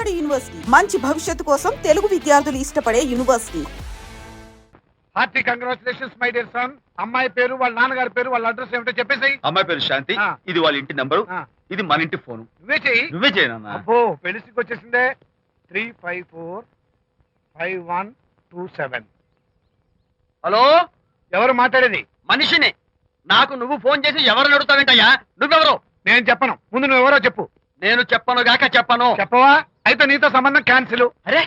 నాడు యూనివర్సిటీ మంచి భవిష్యత్తు కోసం తెలుగు విద్యార్థులు ఇష్టపడే university. Hearty congratulations my dear son. అమ్మాయి పేరు, వాళ్ళ నాన్నగారి పేరు, వాళ్ళ అడ్రస్ ఏమిటో చెప్పేసి. అమ్మాయి పేరు శాంతి, ఇది వాళ్ళ ఇంటి నంబరు, ఇది మన ఇంటి ఫోను. నువ్వే చేయనన్నా. అబ్బో పెళ్లికి వచ్చేసిందే. 3545127. హలో, ఎవరు మాట్లాడేది? మనిషిని. నాకు నువ్వు ఫోన్ చేసి ఎవరు అడుగుతావేంటయ్యా? నువ్వెవరు? నేను చెప్పను, ముందు నువ్వెవరో చెప్పు. నేను చెప్పను గాక చెప్పను. చెప్పవా? అయితే నీతో సంబంధం క్యాన్సిల్. అరే,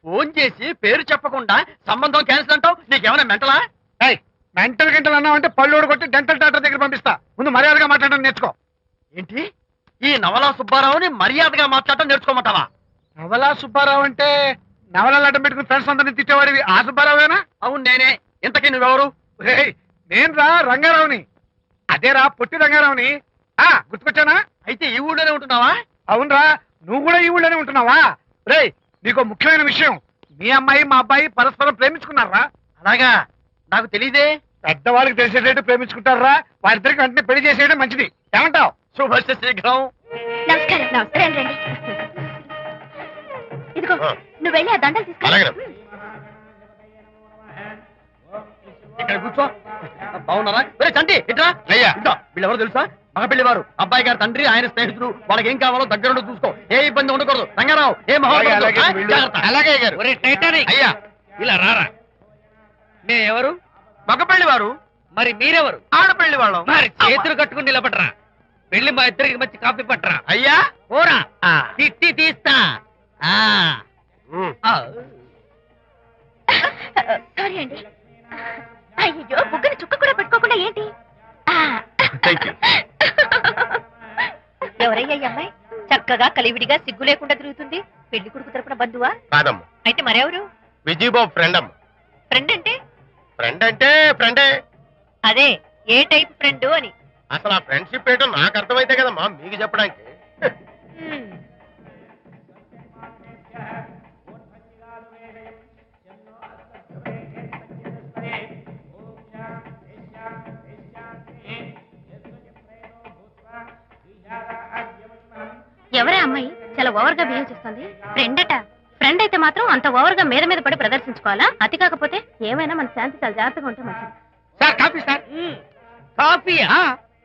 ఫోన్ చేసి పేరు చెప్పకుండా సంబంధం క్యాన్సిల్ అంటావు? నీకేమైనా మెంటలా? మెంటల్ గంటలు అన్నావు అంటే పళ్ళోడు కొట్టి డెంటల్ డాక్టర్ దగ్గర పంపిస్తా. ముందు మర్యాదగా మాట్లాడడం నేర్చుకో. ఏంటి, ఈ నవలా సుబ్బారావుని మర్యాదగా మాట్లాడటం నేర్చుకోమంటావా? నవలా సుబ్బారావు అంటే నవలాలు అడ్డం పెట్టుకుని ఫ్రెండ్స్ అందరినీ తిట్టేవాడివి ఆ సుబ్బారావేనా? అవును నేనే. ఇంతకీ నువ్వెవరు? నేను రా రంగారావుని. అదేరా పొట్టి రంగారావుని. గుర్తుకొచ్చానా? అయితే ఈ ఊళ్ళోనే ఉంటున్నావా? అవునరా, నువ్వు కూడా ఈ ఊళ్ళోనే ఉంటున్నావా? రేయ్, నీకు ముఖ్యమైన విషయం, మీ అమ్మాయి మా అబ్బాయి పరస్పరం ప్రేమించుకున్నారా? అలాగా? నాకు తెలీదే. పెద్దవాళ్ళకి తెలిసేటట్టు ప్రేమించుకుంటారా? వారిద్దరికి వెంటనే పెళ్లి చేసేయడం మంచిది. ఏమంటావు? శుభస్య శీఘ్రం. నమస్కారం. నమస్కారం రండి. ఇదిగో నువ్వు వెళ్ళి ఆ దండలు తీసుకో. ఇక్కడ కూర్చో. బాగున్నారా? చంటి ఇట్రా. వీళ్ళెవరో తెలుసా? మగ పెళ్లివారు, అబ్బాయి గారి తండ్రి, ఆయన స్నేహితుడు. వాళ్ళకి ఏం కావాలో దగ్గరుండి చూసుకో. ఏ ఇబ్బంది ఉండకూడదు. రంగారావు, ఏ అయ్యా ఇలా రారా. ఎవరు? మగ పెళ్లివారు. మరి మీరెవరు? ఆడపెళ్లి వాళ్ళం. మరి చేతులు కట్టుకుని నిలబడరా. వెళ్ళి మా ఇద్దరికి మంచి కాఫీ పట్టరా. అయ్యా ఓరా, తిట్టి తీస్తా. సారీ అండి. అయ్యో, బుగ్గని చుక్క కూడా పెట్టుకోకుండా ఏంటి? ఎవరయ్యా ఈ అమ్మాయి? చక్కగా కలివిడిగా సిగ్గు లేకుండా తిరుగుతుంది. పెళ్లి కొడుకు తరపున బంధువా? కాదమ్మా. అయితే మరెవరు? విజయబాబు ఫ్రెండ్ అమ్మా. ఫ్రెండ్ అంటే? ఫ్రెండ్ అంటే ఫ్రెండే. అదే, ఏ టైప్ ఫ్రెండ్ అని. అసలు ఆ ఫ్రెండ్షిప్ ఏంటో నాకు అర్థమైతే కదమ్మా మీకు చెప్పడానికి. ఎవరే అమ్మాయి చాలా ఓవర్ గా బిహేవ్ చేస్తుంది? ఫ్రెండ్ అట. ఫ్రెండ్ అయితే మాత్రం అంత ఓవర్ గా మీద మీద పడి ప్రదర్శించుకోవాలా? అతి కాకపోతే ఏమైనా మన శాంతి చాలా జాగ్రత్తగా ఉంటే మంచిది. Sir coffee sir. కాఫీయా?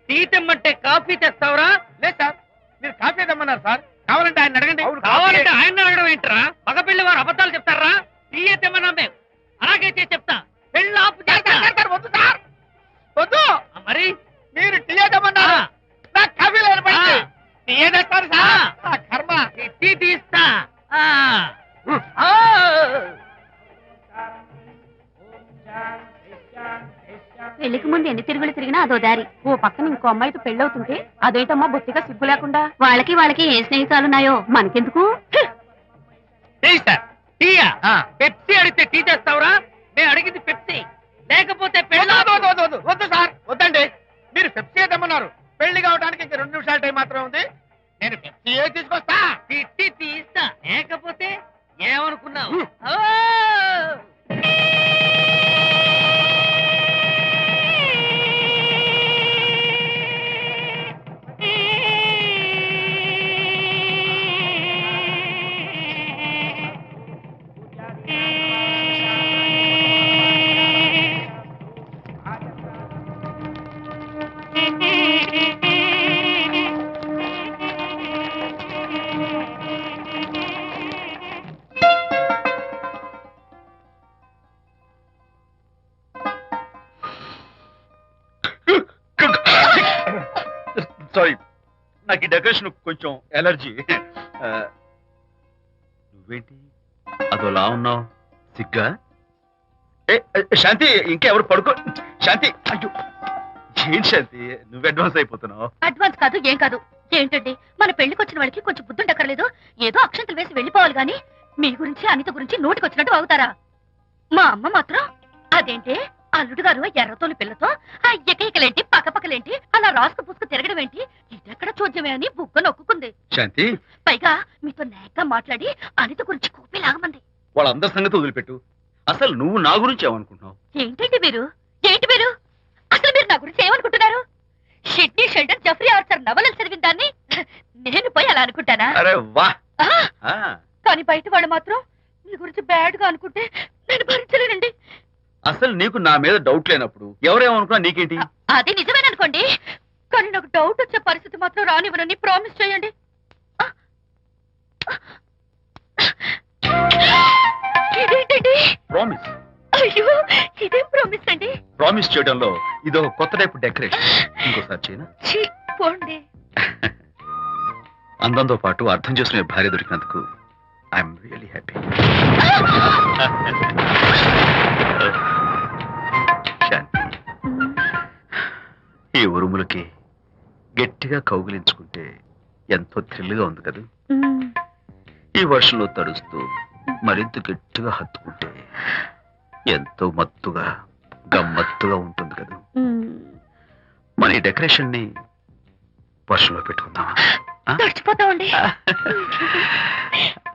టీ తెమ్మంటే కాఫీ తెస్తావురా? లేదు సార్, మీరు కాఫీ తెమ్మన్నారు సార్. కావాలంటే ఆయన అడగండి. కావాలంటే ఆయన అడగడం ఏంట్రా? మగ పెళ్లి వారు అబద్ధాలు చెప్తారా? టీ తెమ్మన్నా మేము అలాగే చేసి చెప్తా. పెళ్ళి ఆపు చేస్తా. వద్దు సార్, వద్దు. మరి మీరు టీ తెమ్మన్నారు, నాకు కాఫీ లేదు. టీ తెస్తారు సార్. కర్మ. టీ తీస్తా. పెళ్లికి ముందు ఎన్ని తిరుగులు తిరిగినా అదో దారి. ఓ పక్కన ఇంకో అమ్మాయితో పెళ్ళవుతుంటే అదేంటమ్మా బొత్తిగా సిగ్గు లేకుండా. వాళ్ళకి ఏ స్నేహితాలున్నాయో మనకెందుకు? టీయా? పెప్సీ అడిగితే టీ తెస్తావురా? నేను అడిగింది పెప్సీ, లేకపోతే వద్దు సార్, వద్దండి. మీరు పెప్సీ తెమ్మన్నారు. పెళ్లి కావడానికి ఇంక 2 నిమిషాల టైం మాత్రమే ఉంది. నేను పెప్సీ తీసుకొస్తా. తిట్టి తీస్తా. లేకపోతే ఏమనుకున్నావు? సారీ, నాకు ఈ డెకరేషన్ కొంచెం ఎలర్జీ. నువ్వేంటి అదోలా ఉన్నావు? సిగ్గా? శాంతి, ఇంకెవరు పడుకో. శాంతి, అయ్యో ఏంటి శాంతి, నువ్వు అడ్వాన్స్ అయిపోతున్నావు. అడ్వాన్స్ కాదు, ఏం కాదు. ఏంటండి, మన పెళ్లికి వచ్చిన వాళ్ళకి కొంచెం బుద్ధుండక్కర్లేదు? ఏదో అక్షంతలు వేసి వెళ్ళిపోవాలి గాని మీ గురించి అనిత గురించి నోటికొచ్చినట్టు అవుతారా? మా అమ్మ మాత్రం అదేంటి అల్లుడు గారు ఎర్రతోని పిల్లతో ఆ ఎకలేంటి పక్కపక్కలేంటి అలా రాసుకు పుసుకు తిరగడం ఏంటి, ఇదెక్కడ చూద్యమే అని బుగ్గ నొక్కుంది. శాంతి, పైగా మీతో నేగ్గా మాట్లాడి అనిత గురించి కూపి లాగమంది. వాళ్ళందరి సంగతి వదిలిపెట్టు. అసలు నువ్వు నా గురించి ఏమనుకుంటున్నావు? ఏంటండి మీరు అసలు మీరు నా గురించి ఏమనుకుంటున్నారు? షిడ్నీ షెల్డన్ జఫ్రీ ఆర్చర్ నవలలు చదివిన దాన్ని నేను పోయి అలా అనుకుంటానా? అరే వా. కానీ బయట వాళ్ళు మాత్రం మీ గురించి బ్యాడ్ గా అనుకుంటే నేను భరించలేనండి. అసలు నీకు నా మీద డౌట్ లేనప్పుడు ఎవరేమనుకున్నా నీకేంటి? అది నిజమేననుకోండి, కానీ నాకు డౌట్ వచ్చే పరిస్థితి మాత్రం రానివ్వనని ప్రామిస్ చేయండి. ఇదేంటండి? ప్రామిస్. అయ్యో, ఇదేం ప్రామిస్ అండి? ప్రామిస్ చేయడంలో ఇదో కొత్త టైపు డెకరేషన్. ఇంకోసారి చేయనా? ఛీ, పోండి. అందంతో పాటు అర్థం చేసుకునే భార్య దొరికినందుకు ఐఎమ్ రియలీ హ్యాపీ. శాంతి, ఈ ఉరుములకి గట్టిగా కౌగిలించుకుంటే ఎంతో థ్రిల్గా ఉంది కదా. ఈ వర్షంలో తడుస్తూ మరింత గట్టిగా హత్తుకుంటే ఎంతో మత్తుగా గమ్మత్తుగా ఉంటుంది కదా. మన ఈ డెకరేషన్ ని వర్షంలో పెట్టుకుందామా? తడిచిపోతామండి.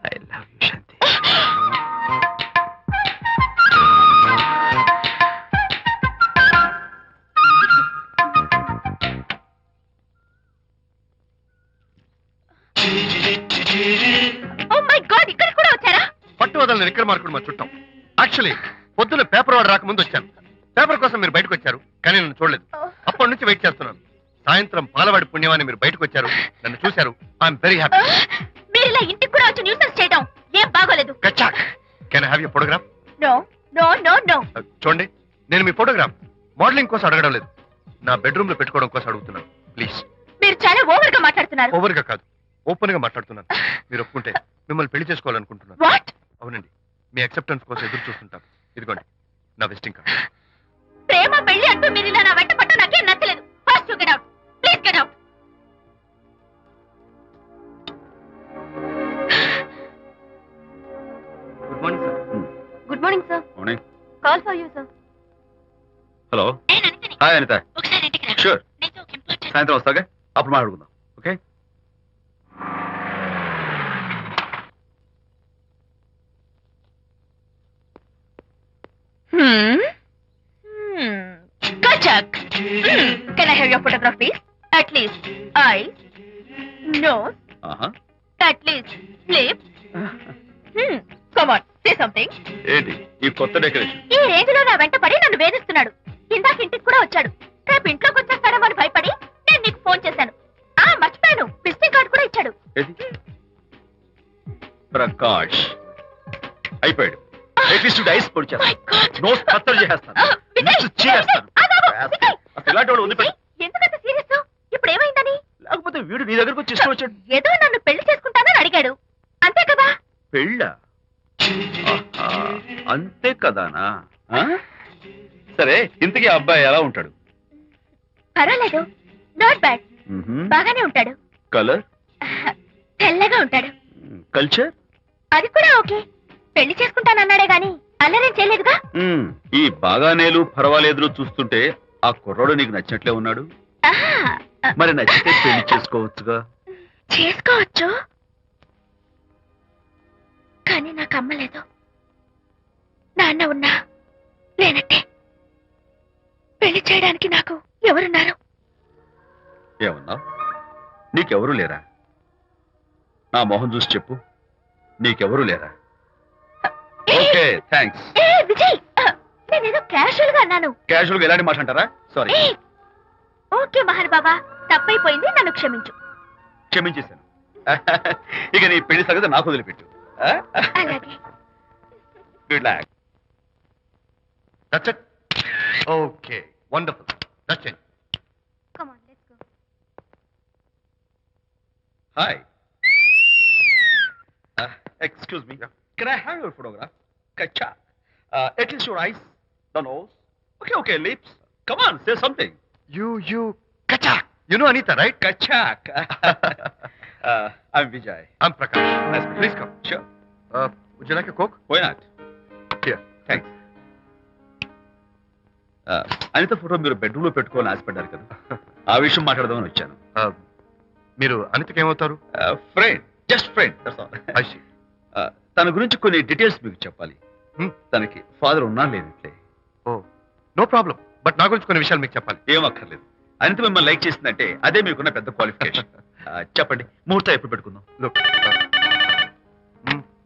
I love you Shanti. Oh my god, ఇక్కడ కూడా వచ్చారా? పట్టు వదలని విక్రమార్కుడు మా చుట్టాం. యాక్చువల్లీ పొద్దున్న పేపర్ వాడు రాకముందు వచ్చాను. పేపర్ కోసం మీరు బయటకు వచ్చారు, కానీ నన్ను చూడలేదు. అప్పటి నుంచి వెయిట్ చేస్తున్నాను. సాయంత్రం పాలవాడి పుణ్యమాన్ని మీరు బయటకు వచ్చారు, నన్ను చూశారు. I'm very happy. మీరు ఇలా ఇంటికి కూడా వచ్చి న్యూసెన్స్ చేయడం ఏం బాగోలేదు. కచ్చాక్, can I have your photograph? No no no no. చూడండి, నేను మీ ఫోటోగ్రాఫ్ మోడలింగ్ కోసం అడగడం లేదు, నా బెడ్రూమ్ లో పెట్టుకోవడం కోసం అడుగుతున్నాను. ప్లీజ్. మీరు చాలా ఓవర్ గా మాట్లాడుతున్నారు. ఓవర్ గా కాదు, ఓపెన్ గా మాట్లాడుతున్నాను. మీరు ఒప్పుకుంటే మిమ్మల్ని పెళ్లి చేసుకోవాలనుకుంటున్నాను. వాట్? అవునండి, మీ అక్సెప్టెన్స్ కోసం ఎదురు చూస్తుంటాను. ఇదిగోండి నా విజిటింగ్ కార్డ్. ప్రేమ పెళ్లి అంటూ మీరు ఇలా నా వెంట పట్ట నాకేం నచ్చలేదు. First you get out, please get out. Good morning sir. Good morning sir. Morning. Call for you sir. Hello. Hi Anita. ఒకసారి ఇంటికి రా. షూర్. నీతో ఒక ఇంపార్టెంట్. సాయంత్రం వస్తాగా, అప్పుడు మాట్లాడుకుందాం. Okay. Kachak. Can I have your photograph, please? At least eyes, nose, at least lips. Come on, say something. ఏంటి ఈ కొత్త డెకరేషన్? ఈ రేంజ్ లో నా వెంట పడి నన్ను వేధిస్తున్నాడు. ఇందాక ఇంటికి కూడా వచ్చాడు. రేపు ఇంట్లోకి వచ్చేస్తాడేమో అని భయపడి నేను నీకు ఫోన్ చేశాను. మర్చిపోయాను, విజిటింగ్ కార్డు కూడా ఇచ్చాడు. ప్రకాష్ అయిపోయాడు. ఐస్ పొడి My God. నోస్ కత్తలు చేసేస్తాను. విజయ్, Lips చీరేస్తాను. విజయ్. అసలు ఇలాంటి వాడు వదిలిపెట్టు. ఎందుకంత సీరియస్? ఇప్పుడు ఏమైందని? లేకపోతే వీడు నీ దగ్గరకు వచ్చి ఇష్టం వచ్చాడు. ఏదో నన్ను పెళ్లి చేసుకుంటానని అడిగాడు, అంతే కదా? పెళ్ళా? ఆహా, అంతే కదానా? ఆ? సరే, ఇంతకీ ఆ అబ్బాయి ఎలా ఉంటాడు? పర్వాలేదు, నాట్ బ్యాడ్. బాగానే ఉంటాడు. కలర్? తెల్లగా ఉంటాడు. కల్చర్? అది కూడా ఓకే. పెళ్లి చేసుకుంటానన్నాడే గాని అల్లరేం చేయలేదుగా. ఈ బాగానేలు పర్వాలేదు చూస్తుంటే ఆ కుర్రాడు నీకు నచ్చినట్లే ఉన్నాడు. ఆహా, మరి నచ్చితే పెళ్లి చేసుకోవచ్చుగా. చేసుకోవచ్చు, కానీ నాకు అమ్మ లేదు, నాన్న ఉన్నా లేనట్టే. పెళ్లి చేయడానికి నాకు ఎవరున్నారు? ఏమన్నా? నీకెవరూ లేరా? నా మొహం చూసి చెప్పు, నీకెవరూ లేరా? Okay, thanks. విజయ్, నేనేదో క్యాషువల్ గా అన్నాను. క్యాజువల్ గా ఎలాంటి మాట అంటారా? సారీ. ఓకే మహర్ బాబా, తప్పైపోయింది, నన్ను క్షమించు. క్షమించేశాను. ఇక నీ పెళ్లి సంగతి నాకు వదిలిపెట్టు. అలాగే. Good luck. That's it? Okay, wonderful. That's it. Come on, let's go. Hi. Excuse me. Can I have your photograph? Kacha. At least your eyes, the nose. Okay, lips. Come on, say something. You, Kachak. You know Anita, right? Kachak. I'm Vijay. I'm Prakash. Nice. Please come. Sure. Would you like a Coke? Why not? Here. Thanks. Anita photo మీరు bedroom లో పెట్టుకోవాలని ఆశపడ్డారు కదా, ఆ విషయం మాట్లాడదామని వచ్చాను. మీరు అనితకి ఏమవుతారు? Friend, just friend. I see. తన గురించి కొన్ని డీటెయిల్స్ మీకు చెప్పాలి. తనకి ఫాదర్ ఉన్నా లేనట్లే. Oh, no problem. బట్ నా గురించి కొన్ని విషయాలు మీకు చెప్పాలి. ఏం అక్కర్లేదు. అనిత మిమ్మల్ని లైక్ చేసిందంటే అదే మీకున్న పెద్ద క్వాలిఫికేషన్. చెప్పండి, ముహూర్తం ఎప్పుడు పెట్టుకుందాం? Look,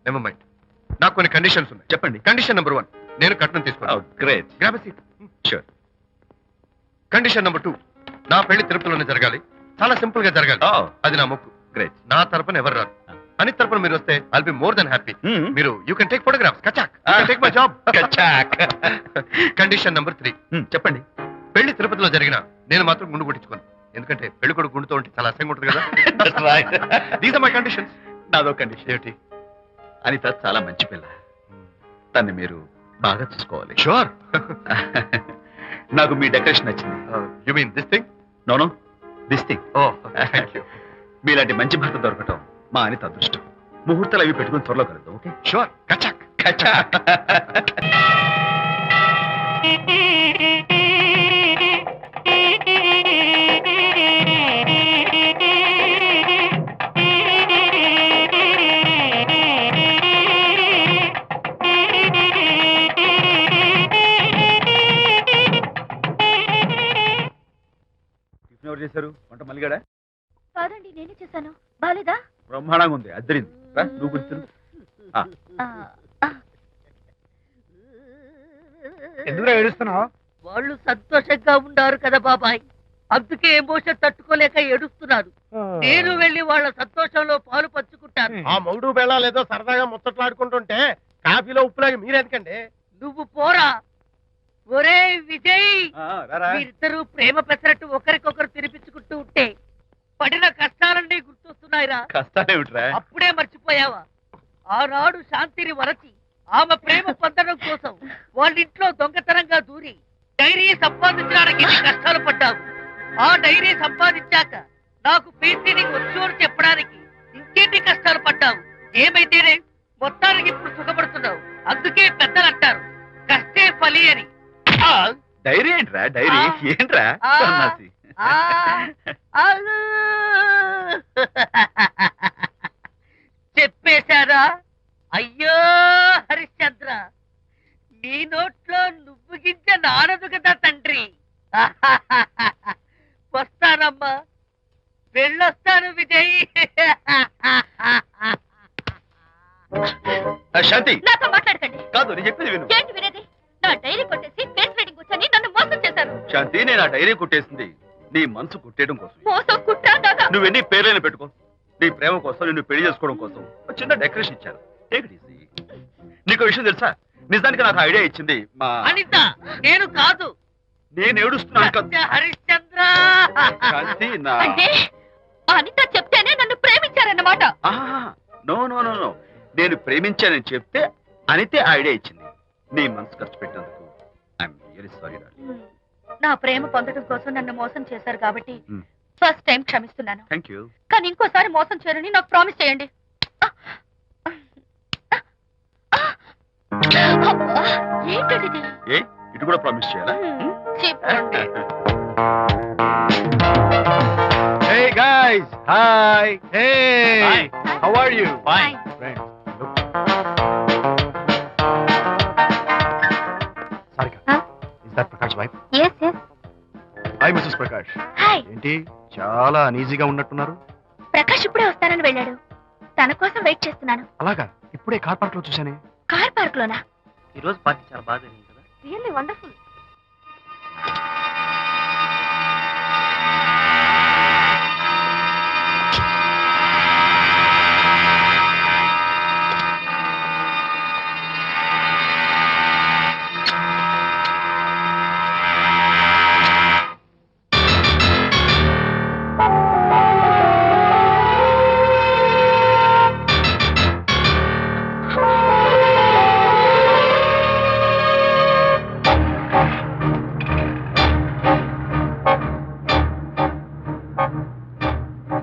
never mind. నాకు కొన్ని కండిషన్స్ ఉన్నాయి. చెప్పండి. కండిషన్ నెంబర్ 1, నేను కట్నం తీసుకున్నాను. Great. Grab a seat. Sure. Condition number 2, నా పెళ్లి తిరుపతిలోనే జరగాలి. చాలా సింపుల్ గా జరగాలి. అది నా మొక్కు. గ్రేట్. నా తరపున ఎవరు రారు. అని తరపున మీరు వస్తే I'll be more than happy. మీరు యూ కెన్ టేక్ ఫోటోగ్రాఫ్స్. కచాక్. Take my job. కచాక్. కండిషన్ నెంబర్ 3, చెప్పండి. పెళ్లి తిరుపతిలో జరిగిన నేను మాత్రం గుండు కొట్టించుకోను. ఎందుకంటే పెళ్లి కొడుకు గుండుతో ఉంటే చాలా అసహ్యంగా ఉంటుంది కదా. These are my conditions. నాదో కండిషన్. ఏమిటి? అనిత చాలా మంచి పిల్ల. తన్ని మీరు బాగా చూసుకోవాలి. షూర్. నాకు మీ డెకరేషన్ నచ్చింది. You mean this thing? No this thing. Oh thank you. మీలాంటి మంచి భర్త దొరకటం మా అనిత అదృష్టం. ముహూర్తాలు అవి పెట్టుకుని త్వరలో కలుద్దాం. ఓకే? షూర్. కచాక్. కచాక్. ఎవరు చేశారు వంట? మల్లిగాడా? కాదండి, నేనే చేశాను. బాలేదా? బ్రహ్మాండంగా ఉంది. అద్దరింది. రా, నువ్వు గుర్తు. ఎందుకు ఏడుస్తున్నావు? వాళ్ళు సంతోషంగా ఉన్నారు కదా బాబాయ్, అందుకే ఎమోషన్ తట్టుకోలేక ఏడుస్తున్నారు. నేను వెళ్ళి వాళ్ళ సంతోషంలో పాలు పంచుకుంటాను. ఆ మౌడు బెళ్ళాలు ఏదో సరదాగా ముచ్చట్లాడుకుంటుంటే కాఫీలో ఉప్పులాగా మీరెందుకండి? నువ్వు పోరా. ఒరే విజయ్, మీరిద్దరూ ప్రేమ పెసరట్టు ఒకరికొకరు తినిపించుకుంటూ ఉంటే పడిన కష్టాలన్నీ గుర్తొస్తున్నాయిరా. కష్టాలేమిట్రా? అప్పుడే మర్చిపోయావా? ఆనాడు శాంతిని వరచి ఆమె ప్రేమ పొందడం కోసం వాళ్ళింట్లో దొంగతనంగా దూరి డైరీ సంపాదించడానికి ఎన్ని కష్టాలు పడ్డావు. ఆ డైరీ సంపాదించాక నాకు పీసీడీకి వచ్చోరు చెప్పడానికి ఇంకెన్ని కష్టాలు పడ్డావు. ఏమైతేనే మొత్తానికి ఇప్పుడు సుఖపడుతున్నావు. అందుకే పెద్దలు అంటారు కష్టే ఫలి అని. డైరీ ఏంట్రా? డైరీ ఏంట్రా? సన్నాసి. చెప్పేశారా? అయ్యో హరిశ్చంద్ర, నీ నోట్లో నువ్వు గింజ నానదు కదా తండ్రి. వస్తానమ్మా, వెళ్ళొస్తాను విజయ్. శాంతి, నాతో మాట్లాడకండి. కాదు నేను చెప్పేది విను. ఏంటి వినేది? నా డైరీ కొట్టేసి ఫేస్ రీడింగ్ కూర్చొని నన్ను మోసం చేశారు. శాంతి, నేను ఆ డైరీ కుట్టేసింది నీ మనసు కుట్టేయడం కోసం. మోసం కుట్రా దాకా. నువ్వెన్ని పేర్లైనా పెట్టుకో, నీ ప్రేమ కోసం, నిన్ను పెళ్లి చేసుకోవడం కోసం ఒక చిన్న డెకరేషన్ ఇచ్చాను. Take it easy. నీకు విషయం తెలుసా? నిజానికి నాకు ఐడియా ఇచ్చింది మా అనిత, నేను కాదు. నేను ఏడుస్తున్నాను కదా హరిశ్చంద్ర. శాంతి. నా అంటే అనిత చెప్తేనే నన్ను ప్రేమించారన్నమాట. నో నో నో నో నేను ప్రేమించానని చెప్తే అనితే ఐడియా ఇచ్చింది. నీ మనసు ఖర్చు పెట్టినందుకు ఐఎమ్ రియల్లీ సారీ. నా ప్రేమ పొందడం కోసం నన్ను మోసం చేశారు కాబట్టి Hmm. ఫస్ట్ టైం క్షమిస్తున్నాను. Thank you. కానీ ఇంకోసారి మోసం చేయరని నాకు ప్రామిస్ చేయండి. అబ్బా, ఏంటది? ఏ ఇటు కూడా ప్రామిస్ చేయాలా? చెప్పండి. Hey guys, hi. Hey, Hi. how are you? Fine. Friends, look. Sarika, Huh? is that Prakash wife? Yes, yes. Hi, Mrs. Prakash. Hi. ఏంటి చాలా అనీజీగా ఉన్నట్టున్నారు? ప్రకాష్ ఇప్పుడే వస్తానని వెళ్ళాడు. తన కోసం వెయిట్ చేస్తున్నాను. అలాగా, ఇప్పుడే కార్ పార్క్ లో చూశానే. కార్ పార్క్ లోనా? ఈ రోజు పార్టీ చాలా బాగా జరిగింది కదా. Really wonderful.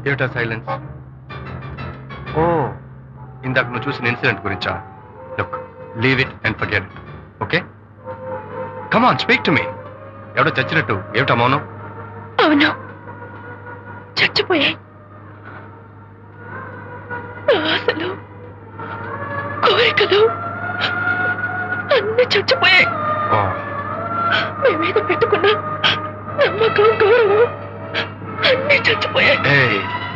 ఏమిటా సైలెన్స్? ఓ, ఇందాక నువ్వు చూసిన ఇన్సిడెంట్ గురించా? Look, leave it and forget it. Okay, come on, speak to me. ఎవడో చచ్చినట్టు ఏమిటా మౌనం? అవును, చచ్చిపోయాయి. ఆశలు, కోరికలు అన్ని చచ్చిపోయాయి. ఓ, మీ మీద పెట్టుకున్న నమ్మకం, గౌరవం అన్ని చచ్చిపోయాయి.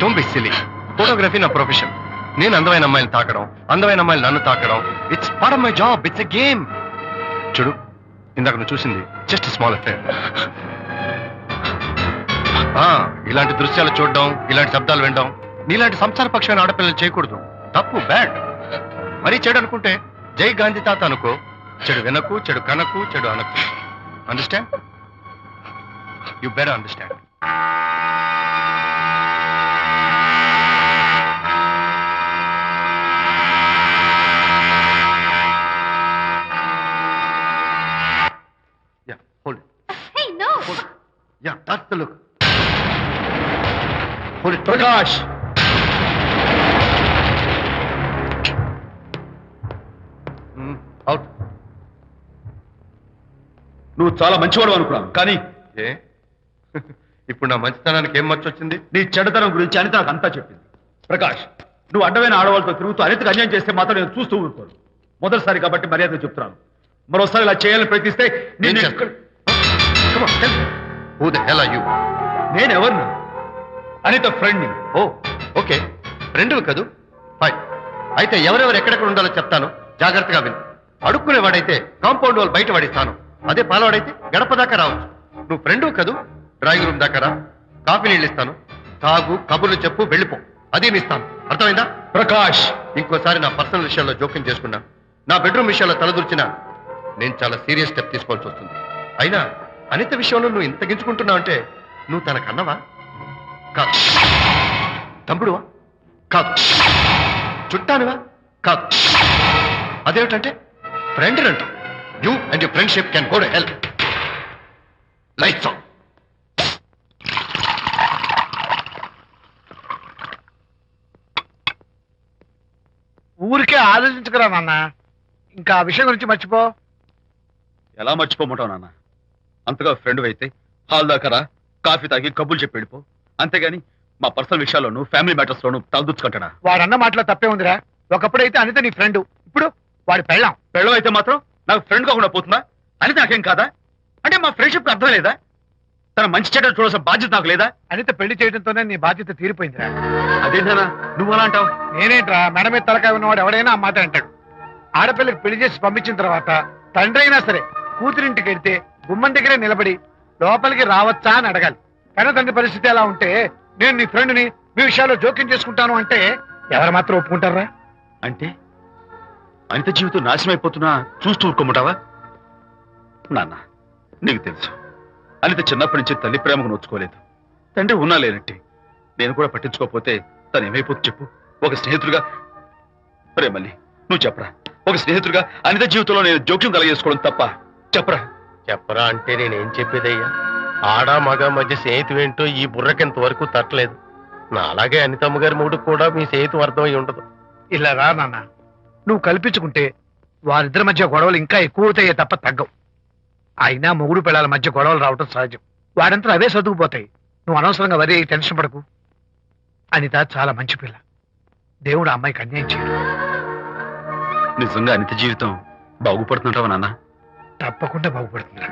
Don't be silly. ఫోటోగ్రఫీ నా ప్రొఫెషన్. నేను అందమైన అమ్మాయిని తాకడం, అందమైన అమ్మాయిలు నన్ను తాకడం, it's part of my job, it's a game. చూడు, ఇందాక నువ్వు చూసింది జస్ట్ స్మాల్ అఫేర్. ఇలాంటి దృశ్యాలు చూడడం, ఇలాంటి శబ్దాలు వినడం నీలాంటి సంసారపక్షమైన ఆడపిల్లలు చేయకూడదు. తప్పు, బ్యాడ్. మరీ చెడు అనుకుంటే జై గాంధీ తాత అనుకో. చెడు వినకు, చెడు కనకు, చెడు అనకు. Understand? You better understand. Yeah, hold it. Hey, no! Hold it. Yeah, that's the look. Hold it. Prakash, Out. నువ్వు చాలా మంచివాడు అనుకున్నాను, కానీ ఏ ఇప్పుడు నా మంచితనానికి ఏం మర్చొచ్చింది? నీ చెడ్డతనం గురించి అనిత నాకు అంతా చెప్పింది. ప్రకాష్, నువ్వు అడ్డమైన ఆడవాళ్ళతో తిరుగుతూ అనితకు అన్యాయం చేస్తే మాత్రం నేను చూస్తూ ఊరుకోను. మొదటిసారి కాబట్టి మర్యాద చెప్తున్నాను. మరోసారి ఇలా చేయాలని ప్రయత్నిస్తే ఏం చేస్తావు? Come on, tell me. Who the hell are you? నేనెవరిని? అనిత ఫ్రెండ్ని. ఓ, ఓకే, ఫ్రెండ్లు కదూ. ఫైన్. అయితే ఎవరెవరు ఎక్కడెక్కడ ఉండాలో చెప్తాను, జాగ్రత్తగా విను. అడుక్కునేవాడైతే కాంపౌండ్ వాళ్ళు బయట వాడిస్తాను. అదే పాలవాడైతే గడప దాకా రావచ్చు. నువ్వు ఫ్రెండు కదూ, డ్రాయింగ్ రూమ్ దాకా రా. కాఫీ నీళ్ళు ఇస్తాను, తాగు, కబుర్లు చెప్పు, వెళ్ళిపో. అదేమి ఇస్తాను, అర్థమైందా? ప్రకాష్, ఇంకోసారి నా పర్సనల్ విషయాల్లో జోక్యం చేసుకున్నా, నా బెడ్రూమ్ విషయాల్లో తలదూర్చినా నేను చాలా సీరియస్ స్టెప్ తీసుకోవాల్సి వస్తుంది. అయినా అనిత విషయంలో నువ్వు ఇంత గించుకుంటున్నావు అంటే నువ్వు తనకన్నవా? కాదు. తమ్ముడువా? కాదు. చుట్టానువా? కాదు. అదేమిటంటే ఫ్రెండ్ అంటావు. You and your friendship can go to hell. Lights on. ఊరికే ఆలోచించుకురా నాన్న, ఇంకా ఆ విషయం గురించి మర్చిపో. ఎలా మర్చిపోమంటావు నాన్న? అంతగా ఫ్రెండ్ అయితే హాల్ దాకా రా, కాఫీ తాగి కబుర్లు చెప్పి వెళ్ళిపో. అంతేగాని మా పర్సనల్ విషయాల్లోనూ ఫ్యామిలీ మ్యాటర్స్ లోనూ తలదూర్చుకుంటాడా? వాడన్న మాటలో తప్పే ఉందిరా. ఒకప్పుడైతే అనిత నీ ఫ్రెండ్, ఇప్పుడు వాడి పెళ్ళాం. పెళ్ళం అయితే మాత్రం నాకు ఫ్రెండ్ కాకుండా పోతుందా? అనిత నాకేం కాదా? అంటే మా ఫ్రెండ్షిప్ అర్థం లేదా? తన మంచి చెడ్డ చూడాల్సిన బాధ్యత నాకు లేదా? అనిత పెళ్లి చేయడంతోనే నీ బాధ్యత తీరిపోయిందిరా. అదేంటనా నువ్వు అలా అంటావు? నేనేంట్రా, మెడ మీద తలకాయ ఉన్నవాడు ఎవడైనా ఆ మాట అంటాడు. ఆడపిల్లకి పెళ్లి చేసి పంపించిన తర్వాత తండ్రి అయినా సరే కూతురింటికి వెళ్తే గుమ్మం దగ్గరే నిలబడి లోపలికి రావచ్చా అని అడగాలి. కానీ తండ్రి పరిస్థితి ఎలా ఉంటే నేను నీ ఫ్రెండ్ని మీ విషయాల్లో జోక్యం చేసుకుంటాను అంటే ఎవరు మాత్రం ఒప్పుకుంటారా? అంటే అనిత జీవితం నాశనం అయిపోతున్నా చూస్తూ ఊరుకోమంటావా? నాన్న, నీకు తెలుసు అనిత చిన్నప్పటి నుంచి తల్లి ప్రేమకు నోచుకోలేదు. తండ్రి ఉన్నా లేనట్టే. నేను కూడా పట్టించుకోకపోతే తను ఏమైపోతుంది చెప్పు? ఒక స్నేహితుడిగా ప్రేమల్ని నువ్వు చెప్పరా? ఒక స్నేహితుడిగా అనిత జీవితంలో నేను జోక్యం కలగజేసుకోవడం తప్ప? చెప్పరా? చెప్పరా అంటే నేనేం చెప్పేదయ్యా? ఆడ మగ మధ్య స్నేహితు ఏంటో ఈ బుర్రకింత వరకు తట్టలేదు. నా అలాగే అనితమ్మ గారి మూడు కూడా మీ స్నేహితు అర్థమై ఉండదు. ఇలా రా నాన్న, నువ్వు కల్పించుకుంటే వారిద్దరి మధ్య గొడవలు ఇంకా ఎక్కువ అవుతాయే తప్ప తగ్గవు. అయినా మొగుడు పిల్లల మధ్య గొడవలు రావటం సహజం. వాడంతా అవే సర్దుకుపోతాయి. నువ్వు అనవసరంగా వరి టెన్షన్ పడకు. అనిత చాలా మంచి పిల్ల. దేవుడు ఆ అమ్మాయికి అన్యాయం చేయడు. నిజంగా అనిత జీవితం బాగుపడుతుంటావా నాన్న? తప్పకుండా బాగుపడుతుందిరా.